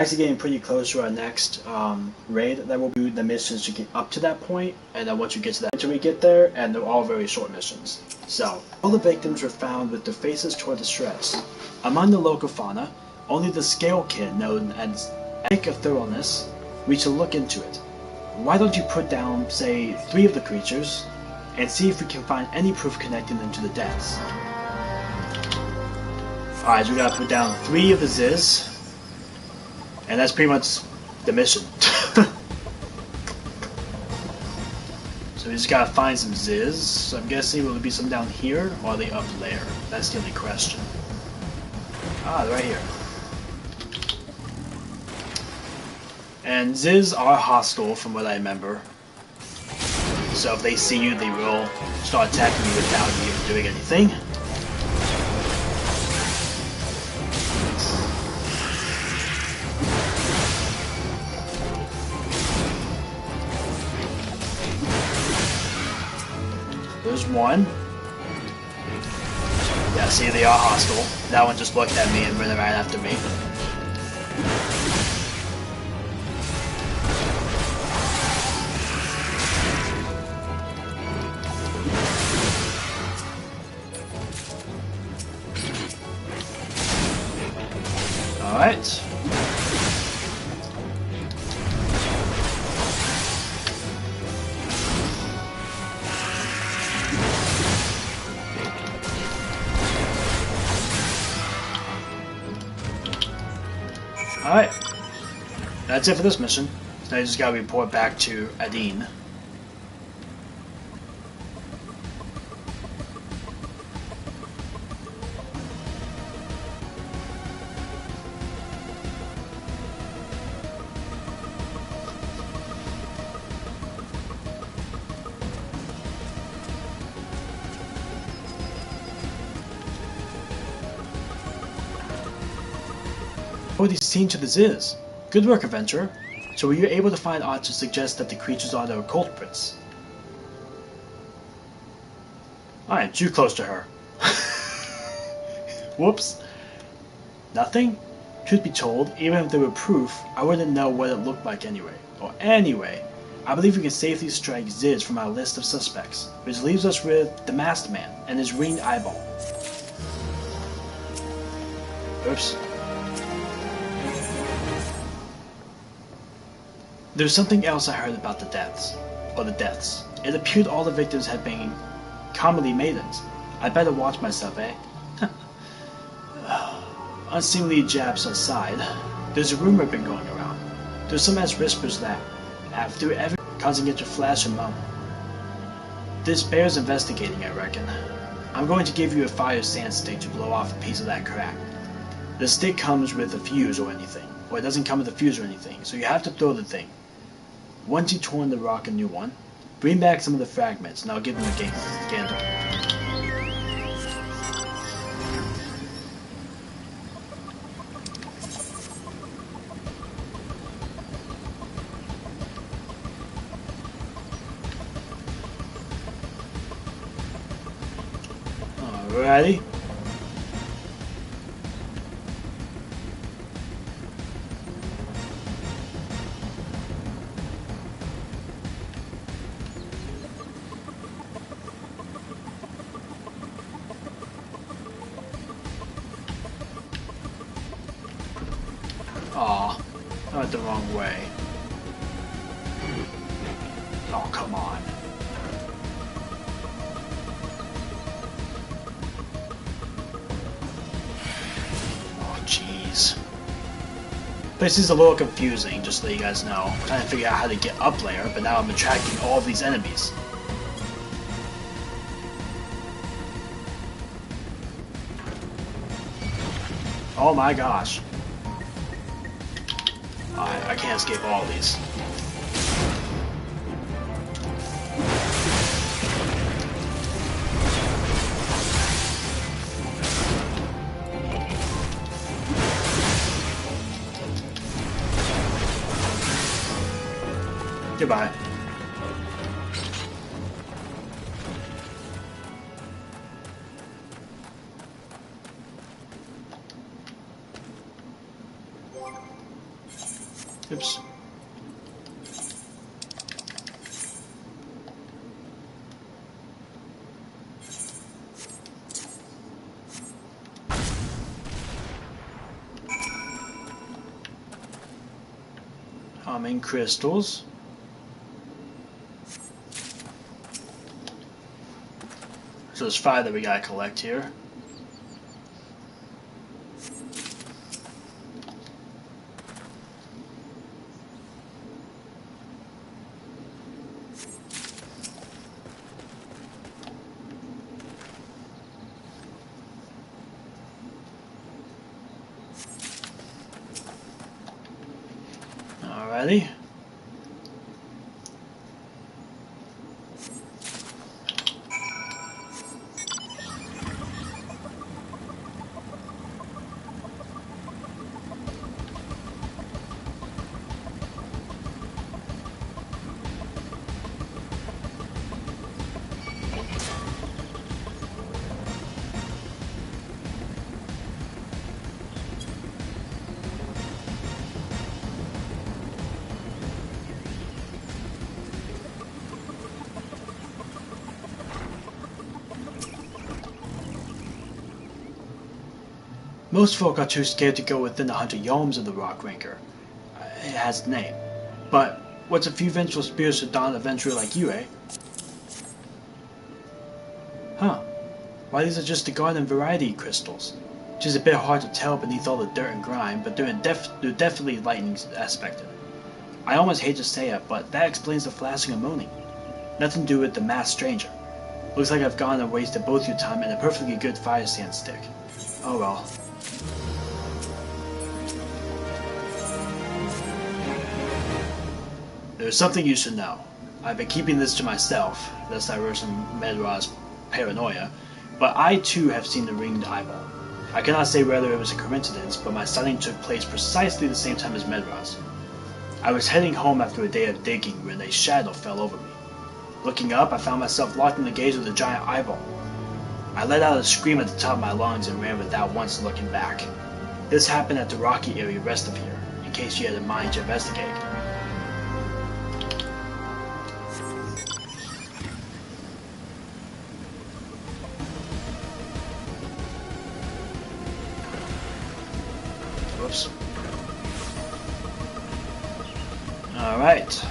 Actually getting pretty close to our next raid. That will be the missions to get up to that point, and then once you get to that, until we get there, and they're all very short missions. So, all the victims were found with their faces toward the shreds. Among the local fauna, only the scale kid, known as Egg of Thoroughness, reached to look into it. Why don't you put down, say, 3 of the creatures, and see if we can find any proof connecting them to the deaths. Alright, so we gotta put down 3 of the Ziz. And that's pretty much the mission. So we just gotta find some Ziz. So I'm guessing will there be some down here, or are they up there? That's the only question. Ah, they're right here. And Ziz are hostile from what I remember. So if they see you, they will start attacking you without you even doing anything. There's one. Yeah, see, they are hostile. That one just looked at me and ran right after me. Alright. Alright, that's it for this mission. So I just gotta report back to Adine. Already seen to the Ziz. Good work, adventurer. So were you able to find aught to suggest that the creatures are the culprits? I am too close to her. Whoops. Nothing? Truth be told, even if there were proof, I wouldn't know what it looked like anyway. Or anyway, I believe we can safely strike Ziz from our list of suspects, which leaves us with the masked man and his ringed eyeball. Oops. There's something else I heard about the deaths. It appeared all the victims had been commonly maidens. I'd better watch myself, eh? Unseemly jabs aside, there's a rumor been going around. There's some as whispers that, after ever causing it to flash and moan. This bears investigating, I reckon. I'm going to give you a fire sand stick to blow off a piece of that crack. The stick comes with a fuse or anything. Or it doesn't come with a fuse or anything, so you have to throw the thing. Once you torn the rock a new one, bring back some of the fragments, and I'll give them a gander. Alrighty. Aw, I went the wrong way. Oh, come on. Oh, jeez. This is a little confusing, just to let you guys know. I'm trying to figure out how to get up there, but now I'm attracting all of these enemies. Oh my gosh. I can't escape all of these. Goodbye. Oops. Humming crystals. So there's 5 that we gotta collect here. Alrighty. Most folk are too scared to go within 100 yalms of the rock ranker. It has a name. But what's a few vengeful spirits to don an adventurer like you, eh? Huh. Why, these are just the garden variety crystals. Which is a bit hard to tell beneath all the dirt and grime, but there's definitely a lightning aspect in it. I almost hate to say it, but that explains the flashing and moaning. Nothing to do with the masked stranger. Looks like I've gone and wasted both your time and a perfectly good fire sand stick. Oh well. There's something you should know. I've been keeping this to myself, lest I worsen Medra's paranoia, but I too have seen the ringed eyeball. I cannot say whether it was a coincidence, but my sighting took place precisely the same time as Medra's. I was heading home after a day of digging when a shadow fell over me. Looking up, I found myself locked in the gaze of the giant eyeball. I let out a scream at the top of my lungs and ran without once looking back. This happened at the rocky area west of here, in case you had a mind to investigate. Whoops. Alright.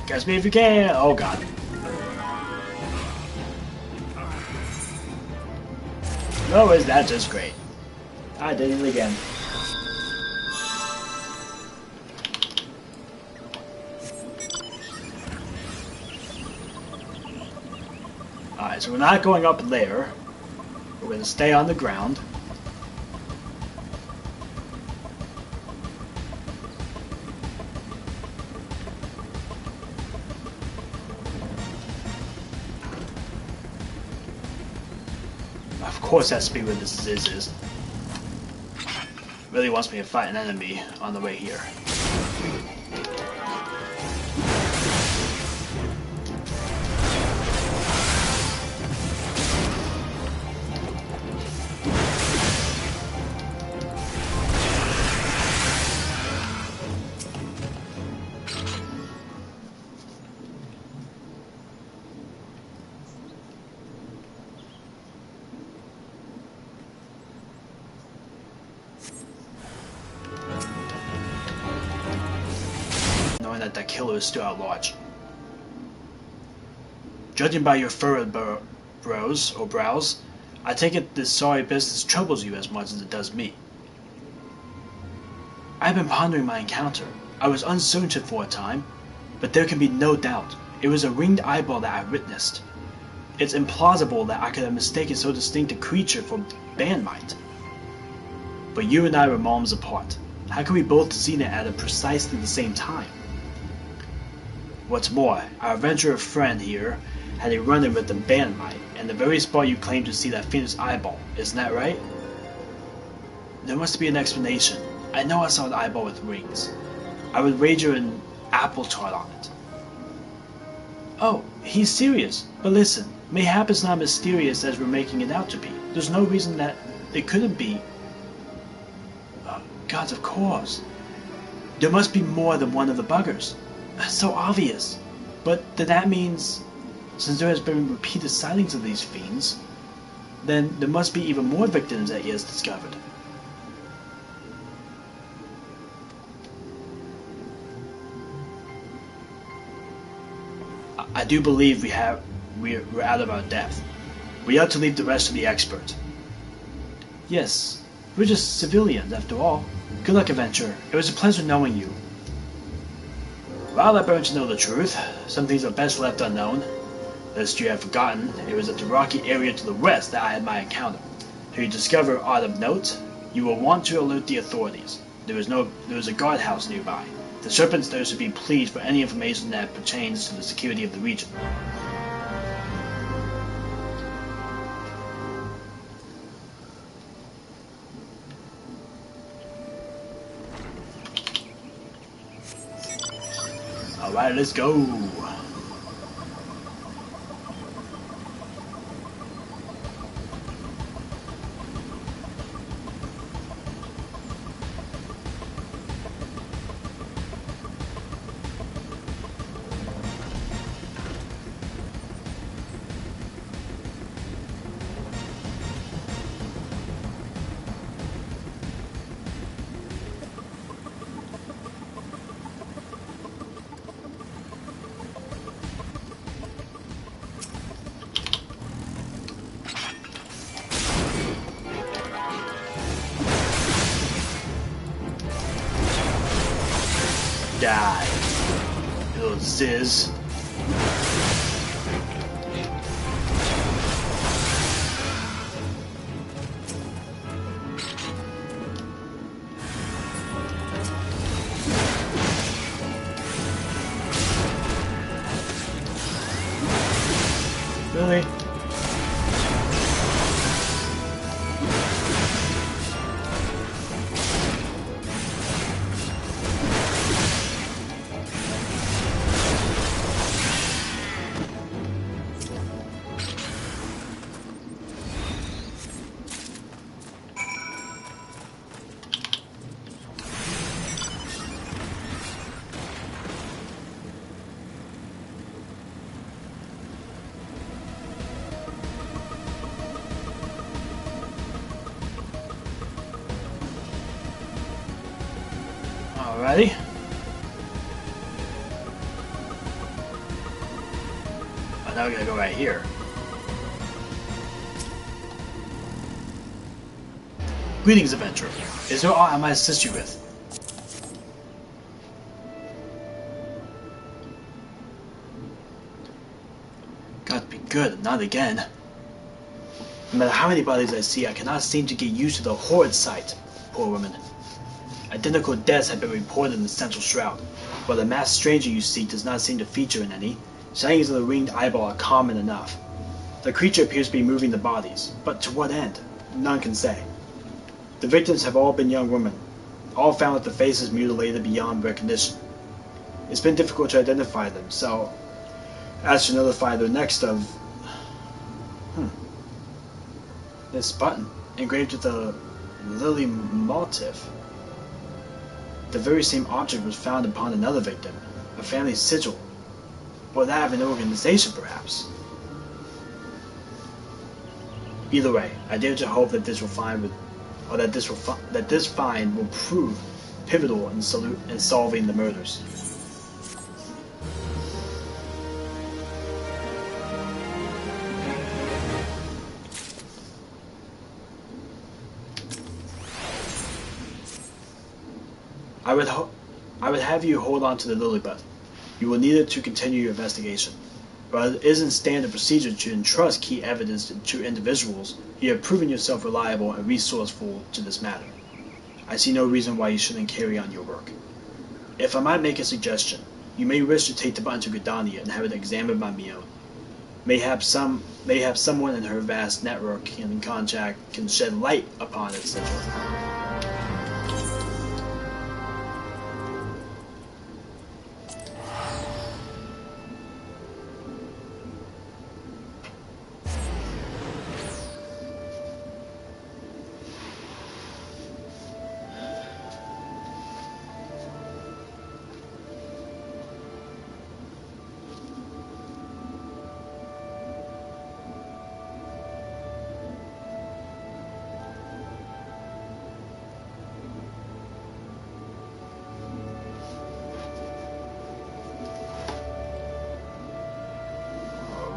Catch me if you can! Oh god. Oh, is that just great? I did it again. Alright, so we're not going up there. We're going to stay on the ground. Of course that's to be where this is. Really wants me to fight an enemy on the way here. That killer is still at large. Judging by your furrowed brows, I take it this sorry business troubles you as much as it does me. I've been pondering my encounter. I was uncertain for a time, but there can be no doubt. It was a ringed eyeball that I witnessed. It's implausible that I could have mistaken so distinct a creature for bandmite. But you and I were realms apart. How can we both see it at precisely the same time? What's more, our adventurer friend here had a run-in with the bandmite, and the very spot you claim to see that famous eyeball, isn't that right? There must be an explanation. I know I saw an eyeball with rings. I would wager an apple tart on it. Oh, he's serious. But listen, mayhap it's not mysterious as we're making it out to be. There's no reason that it couldn't be. Gods, of course. There must be more than one of the buggers. That's so obvious. But then that means, since there has been repeated sightings of these fiends, then there must be even more victims that he has discovered. I do believe we're out of our depth. We ought to leave the rest to the expert. Yes, we're just civilians after all. Good luck, adventurer. It was a pleasure knowing you. Well, I burn to know the truth. Some things are best left unknown. Lest you have forgotten, it was at the rocky area to the west that I had my encounter. If you discover aught of note, you will want to alert the authorities. There is a guardhouse nearby. The Serpent's there should be pleased for any information that pertains to the security of the region. Alright, let's go! Die, little ziz. Really? Alrighty. Oh, now we gotta go right here. Greetings, adventurer. Is there aught I might assist you with? God be good, not again. No matter how many bodies I see, I cannot seem to get used to the horrid sight. Poor woman. Identical deaths have been reported in the Central Shroud, but the masked stranger you seek does not seem to feature in any. Sightings of the ringed eyeball are common enough. The creature appears to be moving the bodies, but to what end? None can say. The victims have all been young women, all found with the faces mutilated beyond recognition. It's been difficult to identify them, so as to notify the next of... This button, engraved with a lily motif. The very same object was found upon another victim, a family sigil, or that of an organization, perhaps. Either way, I dare to hope that this find will prove pivotal in solving the murders. I would have you hold on to the lily bud. You will need it to continue your investigation. But it isn't standard procedure to entrust key evidence to individuals. You have proven yourself reliable and resourceful to this matter. I see no reason why you shouldn't carry on your work. If I might make a suggestion, you may wish to take the button to Gridania and have it examined by me own. Mayhap someone in her vast network and contact can shed light upon its sigil.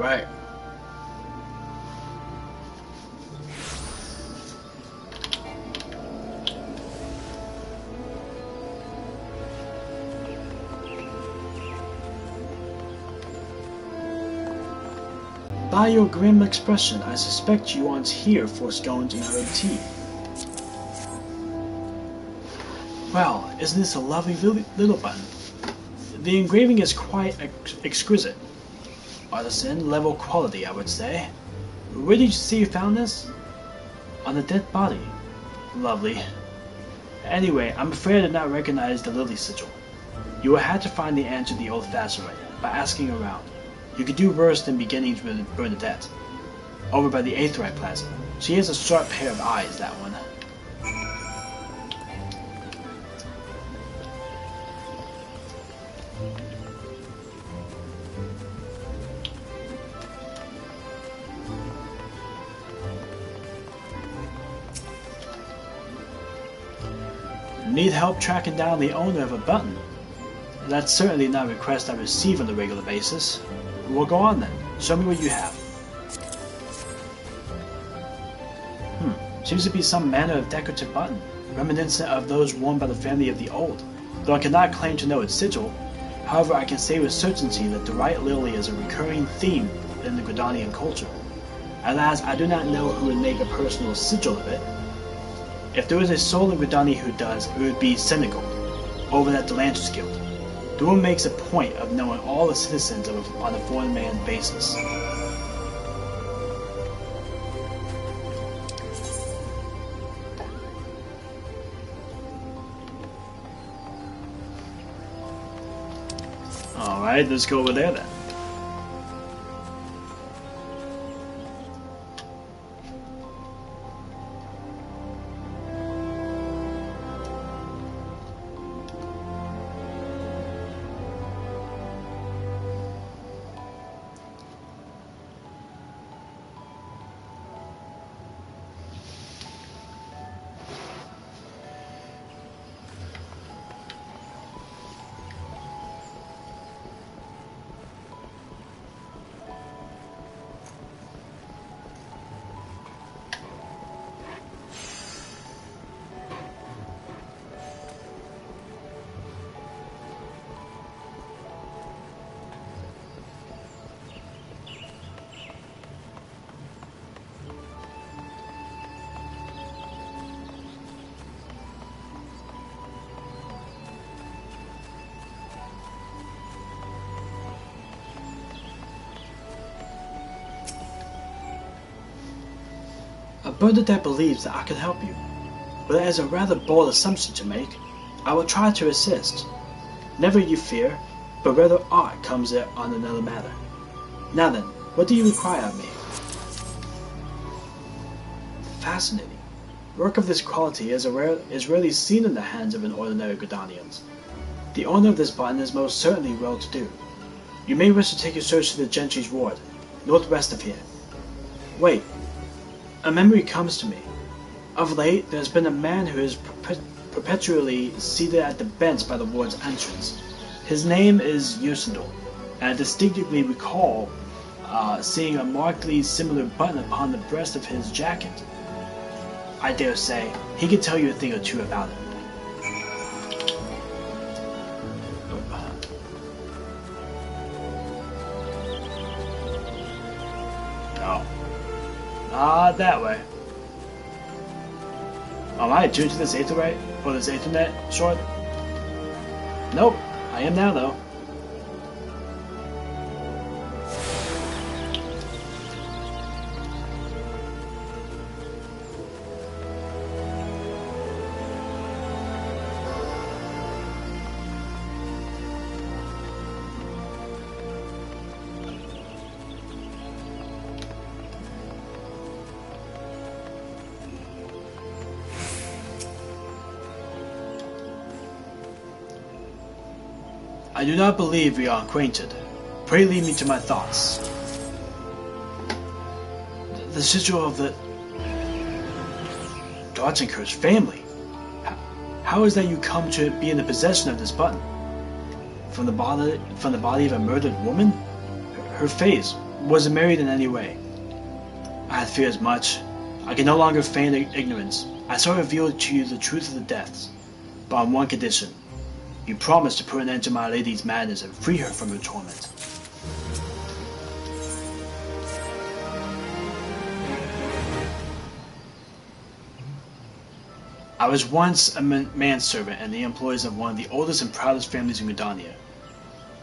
Right. By your grim expression, I suspect you aren't here for scones and herb tea. Well, isn't this a lovely little button? The engraving is quite exquisite. Artisan level quality, I would say. Where did you say you found this? On a dead body. Lovely. Anyway, I'm afraid I did not recognize the lily sigil. You will have to find the answer the old-fashioned way, by asking around. You could do worse than beginnings with Bernadette. Over by the Aetherite Plaza. She has a sharp pair of eyes, that one. Need help tracking down the owner of a button? That's certainly not a request I receive on a regular basis. Well, go on then. Show me what you have. Seems to be some manner of decorative button, reminiscent of those worn by the family of the old, though I cannot claim to know its sigil. However, I can say with certainty that the right lily is a recurring theme in the Gridanian culture. Alas, I do not know who would make a personal sigil of it. If there was a soul in Gridania who does, it would be Senegal, over at the Lancers Guild. The woman makes a point of knowing all the citizens on a foreign man basis. Alright, let's go over there then. Bernadette believes that I can help you, but it is a rather bold assumption to make. I will try to assist. Never you fear, but rather art comes on another matter. Now then, what do you require of me? Fascinating. Work of this quality is rarely seen in the hands of an ordinary Gridanian. The owner of this button is most certainly well-to-do. You may wish to take your search to the Gentry's Ward, northwest of here. Wait. A memory comes to me. Of late, there has been a man who is perpetually seated at the bench by the ward's entrance. His name is Usador, and I distinctly recall seeing a markedly similar button upon the breast of his jacket. I dare say, he can tell you a thing or two about it. No. Not that way. Am I attuned to this Aetherite? Or this Aethernet short? Nope. I am now, though. I do not believe we are acquainted. Pray lead me to my thoughts. The sigil of the Dodgenker's family. How is that you come to be in the possession of this button? From the body of a murdered woman? Her face, Was it married in any way? I had feared as much. I could no longer feign ignorance. I so revealed to you the truth of the deaths, but on one condition. You promised to put an end to my lady's madness and free her from her torment. I was once a manservant in the employs of one of the oldest and proudest families in Gridania,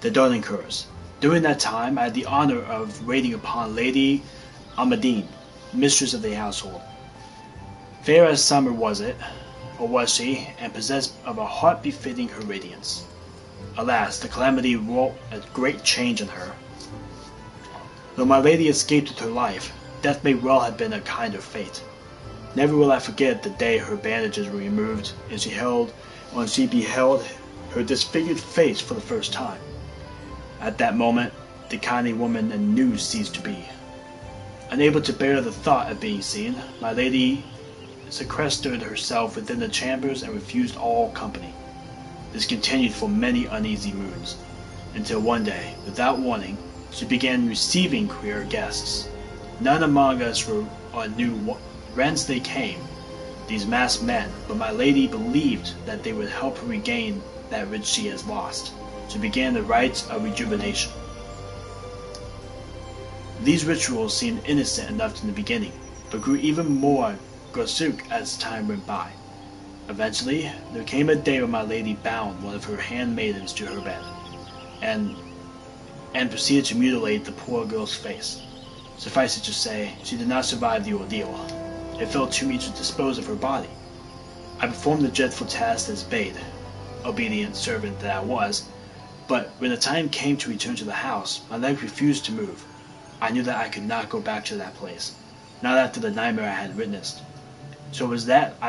the Darlincurs. During that time, I had the honor of waiting upon Lady Amadine, mistress of the household. Fair as summer was it, or was she, and possessed of a heart befitting her radiance. Alas, the calamity wrought a great change in her. Though my lady escaped with her life, death may well have been a kinder fate. Never will I forget the day her bandages were removed, and she beheld her disfigured face for the first time. At that moment, the kindly woman anew ceased to be. Unable to bear the thought of being seen, my lady sequestered herself within the chambers and refused all company. This continued for many uneasy moons, until one day, without warning, she began receiving queer guests. None among us knew whence they came, these masked men, but my lady believed that they would help her regain that which she has lost. She began the rites of rejuvenation. These rituals seemed innocent enough in the beginning, but grew even more grotesque as time went by. Eventually, there came a day when my lady bound one of her handmaidens to her bed, and proceeded to mutilate the poor girl's face. Suffice it to say, she did not survive the ordeal. It fell to me to dispose of her body. I performed the dreadful task as bade, obedient servant that I was, but when the time came to return to the house, my leg refused to move. I knew that I could not go back to that place, not after the nightmare I had witnessed. So it was that I